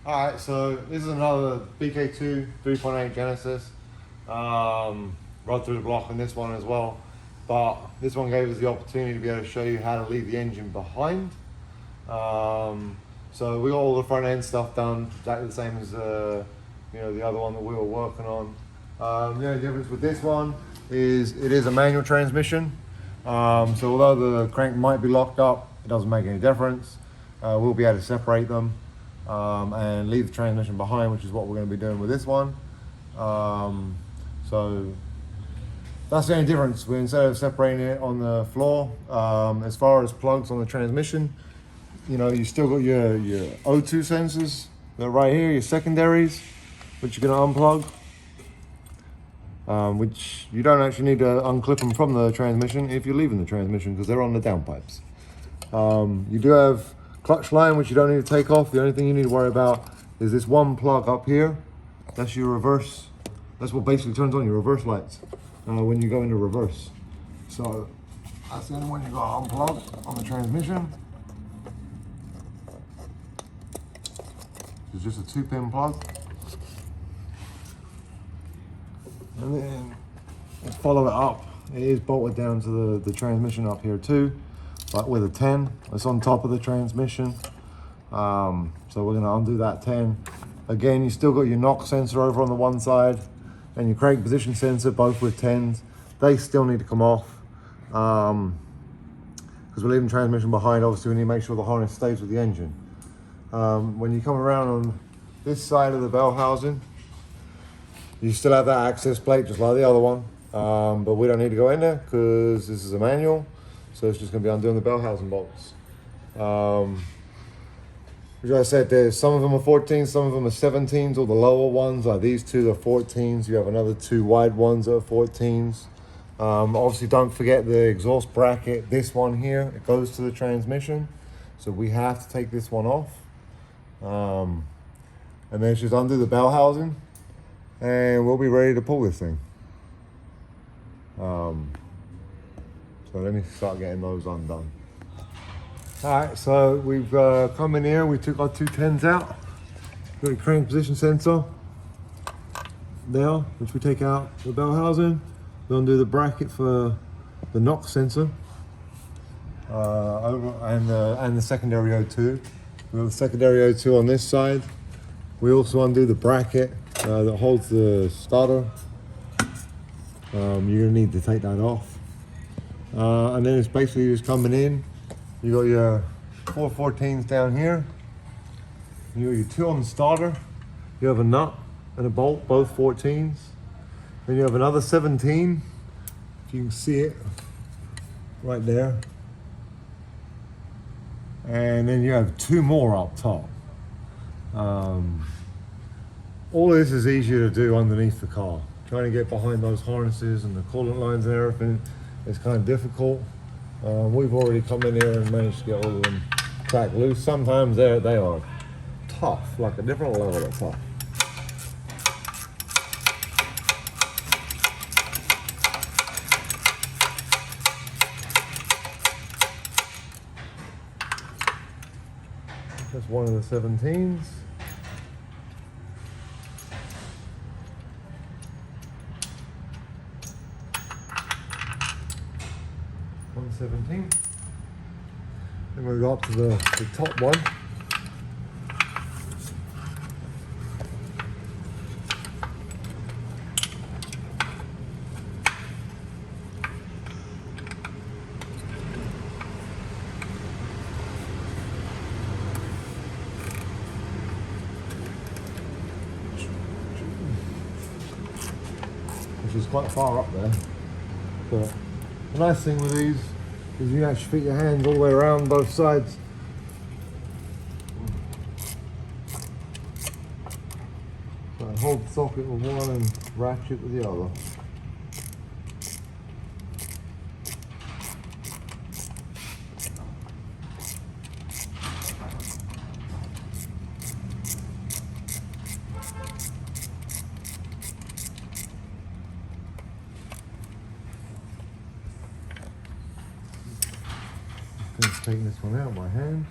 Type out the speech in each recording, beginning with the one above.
Alright, so this is another BK2 3.8 Genesis. Run through the block on this one as well. But this one gave us the opportunity to be able to show you how to leave the engine behind. So we got all the front end stuff done, exactly the same as the other one that we were working on. The only difference with this one is it is a manual transmission. So although the crank might be locked up, it doesn't make any difference. We'll be able to separate them and leave the transmission behind, which is what we're going to be doing with this one. So that's the only difference. Instead of separating it on the floor, as far as plugs on the transmission, you still got your O2 sensors. They're right here, your secondaries, which you're going to unplug. Which you don't actually need to unclip them from the transmission if you're leaving the transmission, because they're on the downpipes. You do have clutch line, which you don't need to take off. The only thing you need to worry about is this one plug up here. That's your reverse. That's what basically turns on your reverse lights when you go into reverse. So that's the only one you got to unplug on the transmission. It's just a 2-pin plug. And then let's follow it up. It is bolted down to the transmission up here too, but with a 10. It's on top of the transmission. So we're going to undo that 10. Again, you still got your knock sensor over on the one side and your crank position sensor, both with 10s. They still need to come off because we're leaving transmission behind. Obviously, we need to make sure the harness stays with the engine. When you come around on this side of the bell housing, you still have that access plate just like the other one, but we don't need to go in there because this is a manual, so it's just going to be undoing the bell housing bolts. As I said, there's some of them are 14s, some of them are 17s, or the lower ones, like these two are 14s. You have another two wide ones that are 14s. Obviously, don't forget the exhaust bracket. This one here, it goes to the transmission, so we have to take this one off. And then it's just undo the bell housing, and we'll be ready to pull this thing. So let me start getting those undone. All right, so we've come in here, we took our two 10s out. Got a crank position sensor there, which we take out the bell housing. We'll undo the bracket for the knock sensor and the secondary O2. We have the secondary O2 on this side. We also undo the bracket that holds the starter. You're gonna need to take that off. And then it's basically just coming in. You got your 4 14s down here. You got your 2 on the starter. You have a nut and a bolt, both 14s. Then you have another 17, if you can see it, right there. And then you have 2 more up top. All of this is easier to do underneath the car. Trying to get behind those harnesses and the coolant lines and everything is kind of difficult. We've already come in here and managed to get all of them cracked loose. Sometimes they are tough, like a different level of tough. That's one of the 17s. One 17. Then we go up to the top one. Which is quite far up there. But the nice thing with these is you actually fit your hands all the way around both sides. So hold the socket with one and ratchet with the other. Just taking this one out of my hand,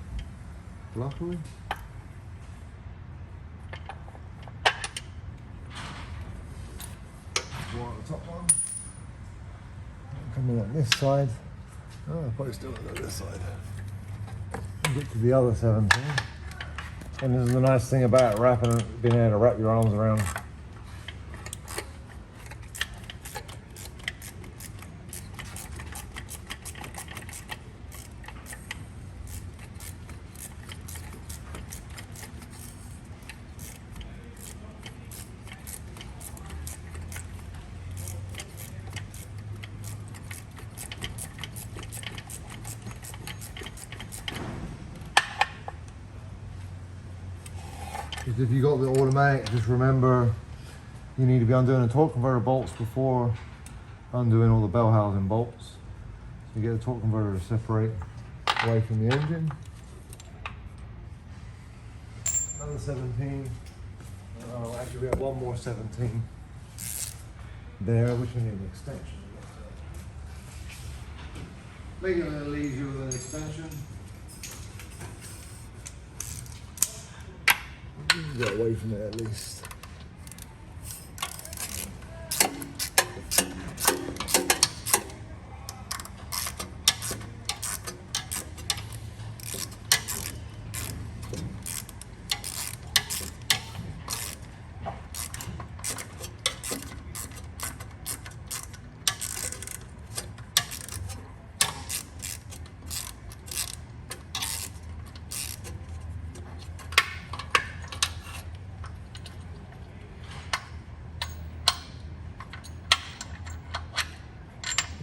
luckily. And then on this side, oh, I'll probably still on this side. Get to the other 17. And this is the nice thing about being able to wrap your arms around. If you got the automatic, just remember you need to be undoing the torque converter bolts before undoing all the bell housing bolts. So you get the torque converter to separate away from the engine. Another 17. Oh, actually we have one more 17 there, which we need an extension. Make it a little easier with an extension. Get away from it at least.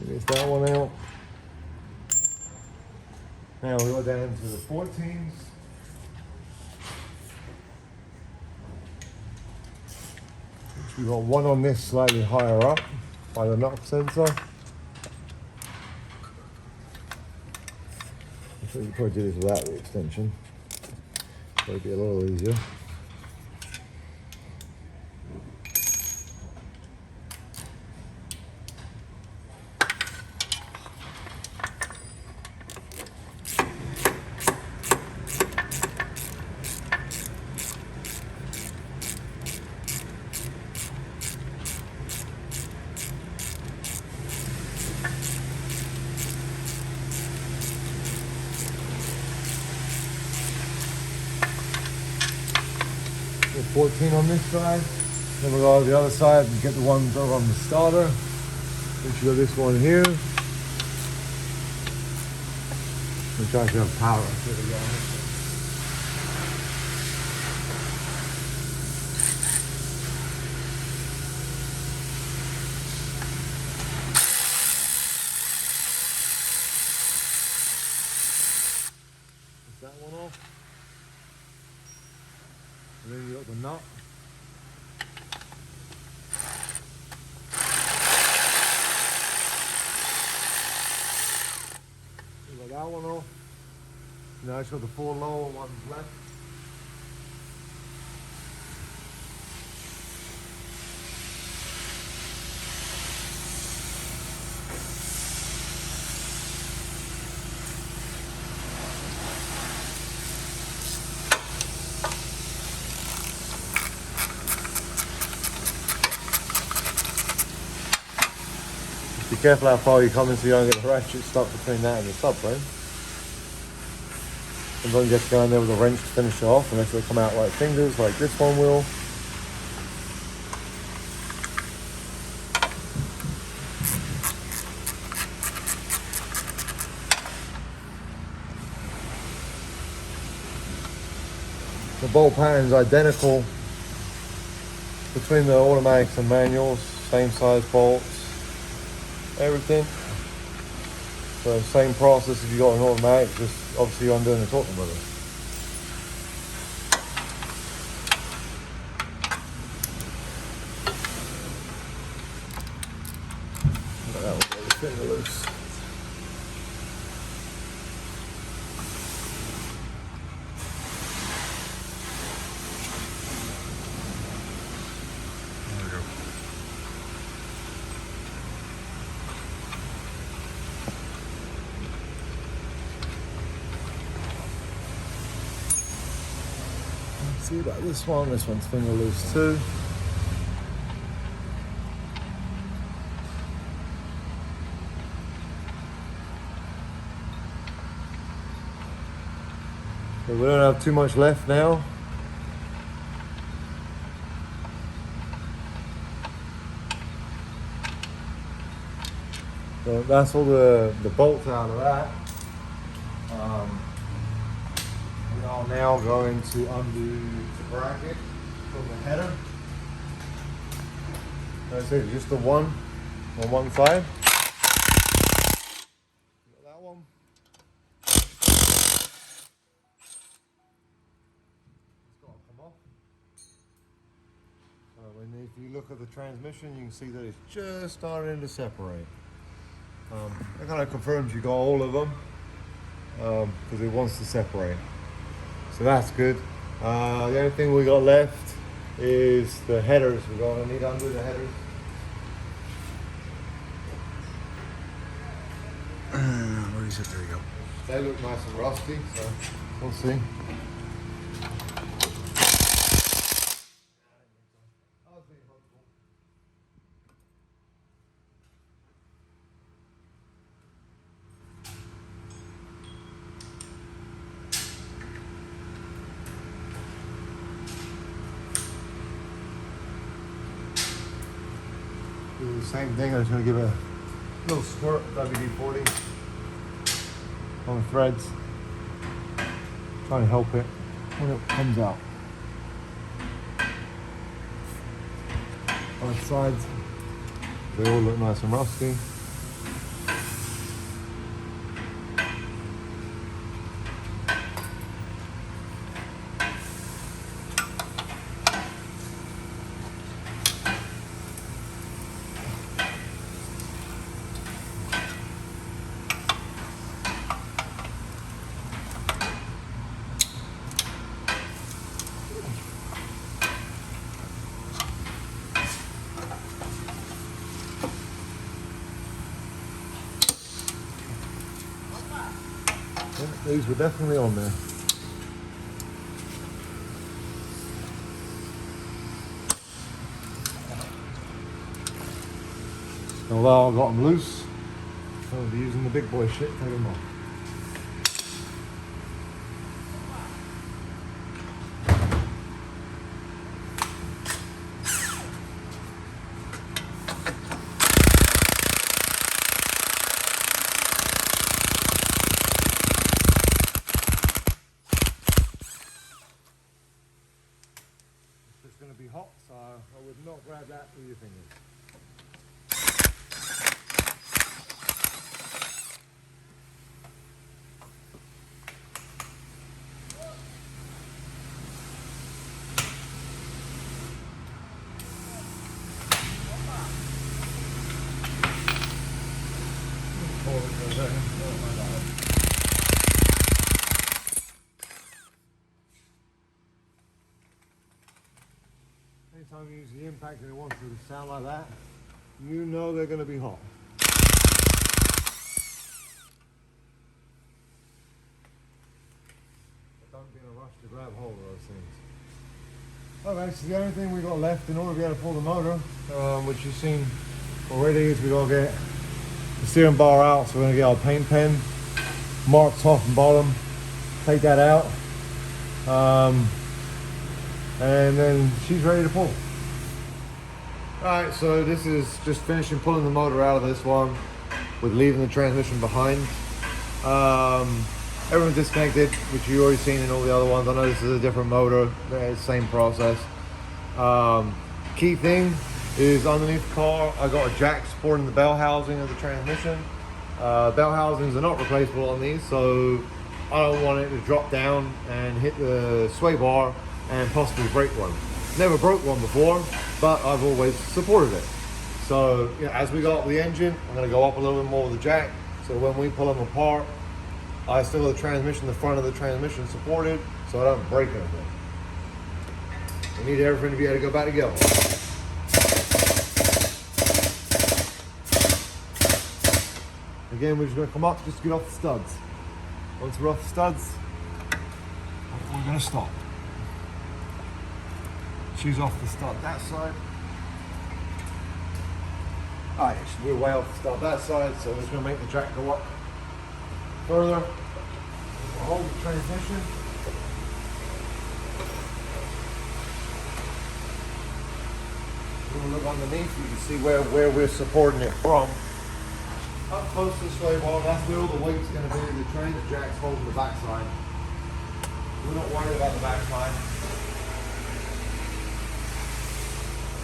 Get that one out. Now we go down to the 14s. We've got one on this slightly higher up by the knock sensor. So you probably do this without the extension. Probably be a little easier. We're 14 on this side. Then we'll go to the other side and get the ones over on the starter. Which you got this one here. Which actually have power. That one off. And then you got the nut. You got that one off. Now it's got the 4 lower ones left. Be careful how far you come in so you don't get the ratchet stuck between that and the subframe. Sometimes you have to go in there with a wrench to finish it off unless they come out like fingers, like this one will. The bolt pattern is identical between the automatics and manuals, same size bolts. Everything. So same process if you got an automatic, just obviously you're undoing the torque converter. That was really finger loose. See about this one's finger loose too. So we don't have too much left now. So that's all the bolts out of that. We are now going to undo the bracket from the header. That's it, just the one on one side. Got that one. It's got to come off. So if you look at the transmission, you can see that it's just starting to separate. That kind of confirms you got all of them because it wants to separate. So that's good. The only thing we got left is the headers. We're going to need to undo the headers. Where is it? There you go. They look nice and rusty, so we'll see. Do the same thing. I'm just going to give it a little squirt WD-40 on the threads. Trying to help it when it comes out. Both sides, they all look nice and rusty. These were definitely on there. Although I got them loose, I'll be using the big boy shit to take them off. It's going to be hot, so I would not grab that with your fingers. Anytime you use the impact and it wants to sound like that, you know they're going to be hot. But don't be in a rush to grab hold of those things. Okay, so the only thing we got left in order to be able to pull the motor, which you've seen already, is we got to get the steering bar out. So we're going to get our paint pen marked top and bottom, take that out, and then she's ready to pull. Alright, so this is just finishing pulling the motor out of this one with leaving the transmission behind. Everyone's disconnected, which you've already seen in all the other ones. I know this is a different motor, same process. Key thing is underneath the car, I got a jack supporting the bell housing of the transmission. Bell housings are not replaceable on these, so I don't want it to drop down and hit the sway bar and possibly break one. Never broke one before, but I've always supported it. So as we go up the engine, I'm going to go up a little bit more with the jack, so when we pull them apart, I still have the transmission, the front of the transmission supported, so I don't break anything. I need everything to be able to go back together. Again, we're just going to come up just to get off the studs. Once we're off the studs, we're going to stop. She's off the stud that side. Alright, we're way off the stud that side, so we're just going to make the jack go up further. Hold the transmission. when we look underneath, you can see where we're supporting it from. Up close to the sway bar, that's where all the weight's going to be. The train that Jack's holding the backside. We're not worried about the backside.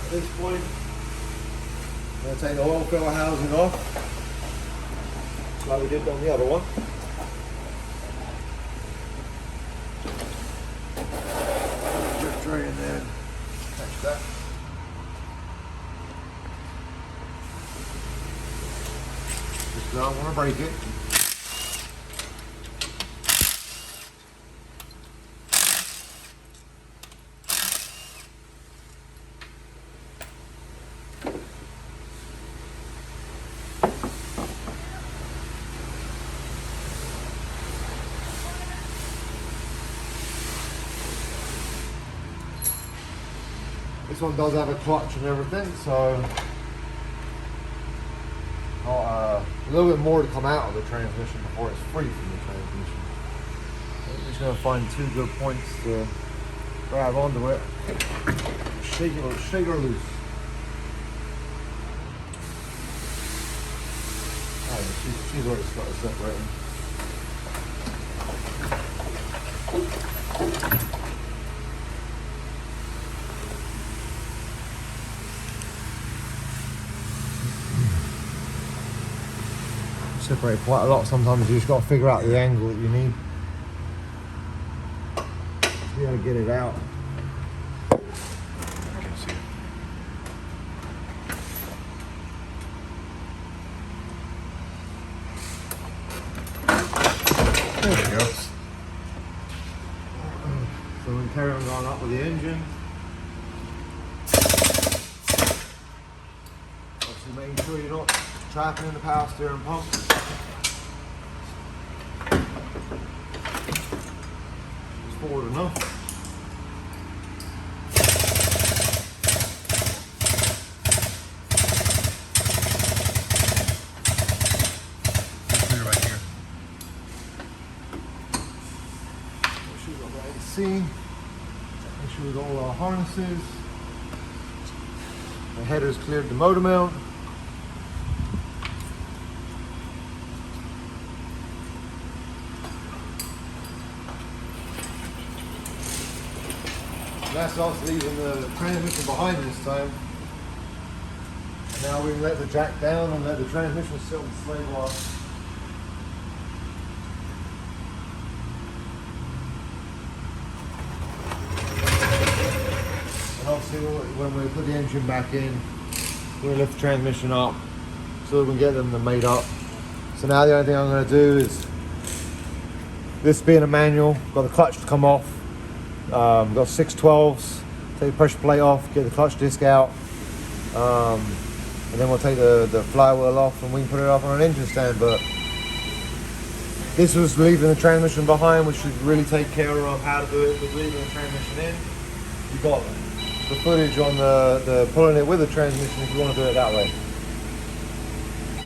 At this point, I'm going to take the oil filler housing off, like we did on the other one. Just tray in there, catch that. Just don't want to break it. This one does have a clutch and everything, so a little bit more to come out of the transmission before it's free from the transmission. I'm just going to find two good points to grab onto it, shake her loose. Oh, she's already started separating. Separate quite a lot. Sometimes you just got to figure out the angle that you need. You got to get it out. I can see it. There we go. So we carry on going up with the engine. Obviously making sure you're not trapping in the power steering pump. Just forward enough. Clear right here. Make sure we've got the AC. Make sure we've got all our harnesses. The header's cleared the motor mount. That's us leaving the transmission behind this time. And now we can let the jack down and let the transmission sit on the sway bar. And obviously when we put the engine back in, we lift the transmission up so we can get them made up. So now the only thing I'm going to do is, this being a manual, got the clutch to come off. Got 612s, take the pressure plate off, get the clutch disc out, and then we'll take the flywheel off and we can put it up on an engine stand. But this was leaving the transmission behind, which should really take care of how to do it with leaving the transmission in. You got the footage on the pulling it with the transmission if you want to do it that way.